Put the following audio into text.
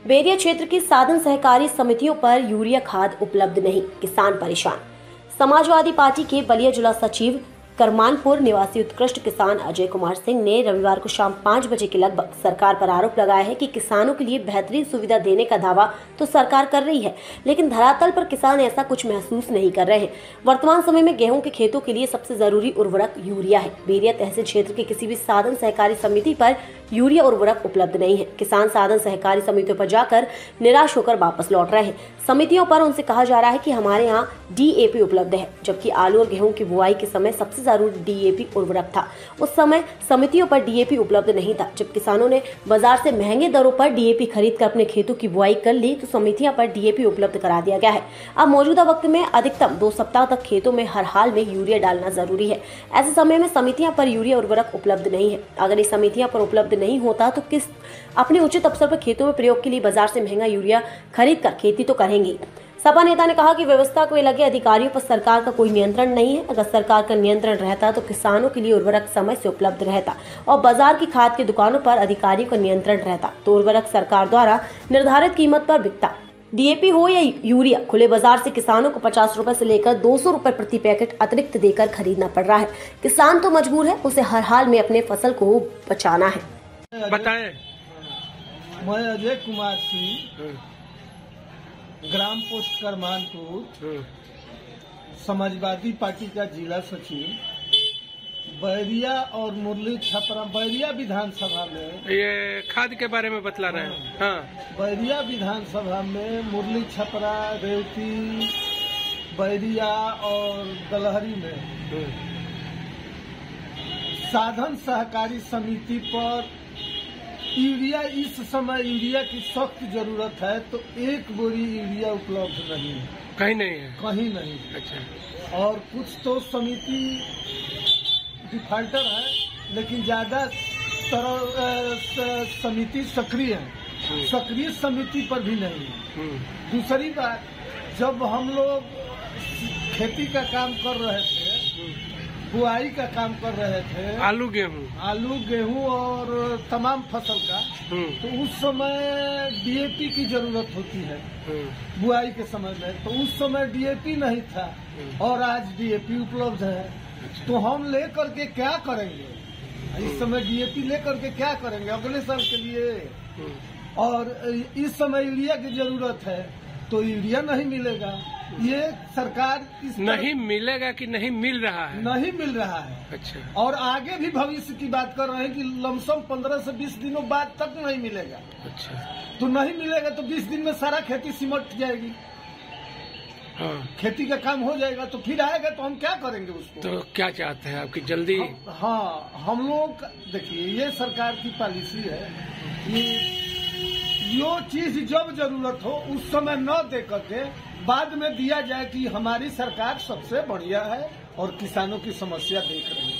बेरिया क्षेत्र की साधन सहकारी समितियों पर यूरिया खाद उपलब्ध नहीं, किसान परेशान। समाजवादी पार्टी के बलिया जिला सचिव करमानपुर निवासी उत्कृष्ट किसान अजय कुमार सिंह ने रविवार को शाम 5 बजे के लगभग सरकार पर आरोप लगाया है कि किसानों के लिए बेहतरीन सुविधा देने का दावा तो सरकार कर रही है, लेकिन धरातल पर किसान ऐसा कुछ महसूस नहीं कर रहे हैं। वर्तमान समय में गेहूं के खेतों के लिए सबसे जरूरी उर्वरक यूरिया है। बेरिया तहसील क्षेत्र के किसी भी साधन सहकारी समिति पर यूरिया उर्वरक उपलब्ध नहीं है। किसान साधन सहकारी समितियों पर जाकर निराश होकर वापस लौट रहे हैं। समितियों पर उनसे कहा जा रहा है कि हमारे यहाँ DAP उपलब्ध है, जबकि आलू और गेहूं की बुआई के समय सबसे जरूरी DAP उर्वरक था। उस समय समितियों पर DAP उपलब्ध नहीं था। जब किसानों ने बाजार से महंगे दरों पर DAP खरीद कर अपने खेतों की बुआई कर ली तो समितियों पर DAP उपलब्ध करा दिया गया है। अब मौजूदा वक्त में अधिकतम 2 सप्ताह तक खेतों में हर हाल में यूरिया डालना जरूरी है। ऐसे समय में समितियों पर यूरिया उर्वरक उपलब्ध नहीं है। अगर ये समितियों पर उपलब्ध नहीं होता तो किस अपने उचित अवसर पर खेतों में प्रयोग के लिए बाजार से महंगा यूरिया खरीद कर खेती तो करेंगे। सपा नेता ने कहा कि व्यवस्था को लगे अधिकारियों पर सरकार का कोई नियंत्रण नहीं है। अगर सरकार का नियंत्रण रहता तो किसानों के लिए उर्वरक समय से उपलब्ध रहता और बाजार की खाद की दुकानों पर अधिकारियों का नियंत्रण रहता तो उर्वरक सरकार द्वारा निर्धारित कीमत पर बिकता। DAP हो या यूरिया, खुले बाजार से किसानों को 50 रुपए से लेकर 200 रुपए प्रति पैकेट अतिरिक्त देकर खरीदना पड़ रहा है। किसान तो मजबूर है, उसे हर हाल में अपने फसल को बचाना है। बताएं। मैं अजय कुमार सिंह, ग्राम पोस्ट करमानपुर, समाजवादी पार्टी का जिला सचिव, बैरिया और मुरली छपरा बैरिया विधानसभा में ये खाद के बारे में बतला रहे हैं। हाँ, बैरिया विधानसभा में मुरली छपरा, रेवती, बैरिया और दलहरी में साधन सहकारी समिति पर यूरिया, इस समय यूरिया की सख्त जरूरत है तो 1 बोरी यूरिया उपलब्ध नहीं है। कहीं नहीं है? कहीं नहीं। अच्छा। और कुछ तो समिति डिफाल्टर है, लेकिन ज्यादा समिति सक्रिय है। सक्रिय समिति पर भी नहीं है। दूसरी बात, जब हम लोग खेती का काम कर रहे थे, बुआई का काम कर रहे थे, आलू गेहूं और तमाम फसल का, तो उस समय DAP की जरूरत होती है बुआई के समय में। तो उस समय DAP नहीं था और आज DAP उपलब्ध है। तो हम लेकर के क्या करेंगे? इस समय DAP लेकर के क्या करेंगे अगले साल के लिए? और इस समय यूरिया की जरूरत है तो यूरिया नहीं मिलेगा। ये सरकार नहीं मिलेगा कि नहीं मिल रहा है? नहीं मिल रहा है। अच्छा। और आगे भी भविष्य की बात कर रहे हैं कि लमसम 15 से 20 दिनों बाद तक नहीं मिलेगा। अच्छा। तो नहीं मिलेगा तो 20 दिन में सारा खेती सिमट जाएगी। हाँ। खेती का काम हो जाएगा तो फिर आएगा तो हम क्या करेंगे उसको? तो क्या चाहते हैं आपकी जल्दी? हाँ, हम लोग देखिए, ये सरकार की पॉलिसी है कि जो चीज जब जरूरत हो उस समय न दे करके बाद में दिया जाए कि हमारी सरकार सबसे बढ़िया है और किसानों की समस्या देख रही है।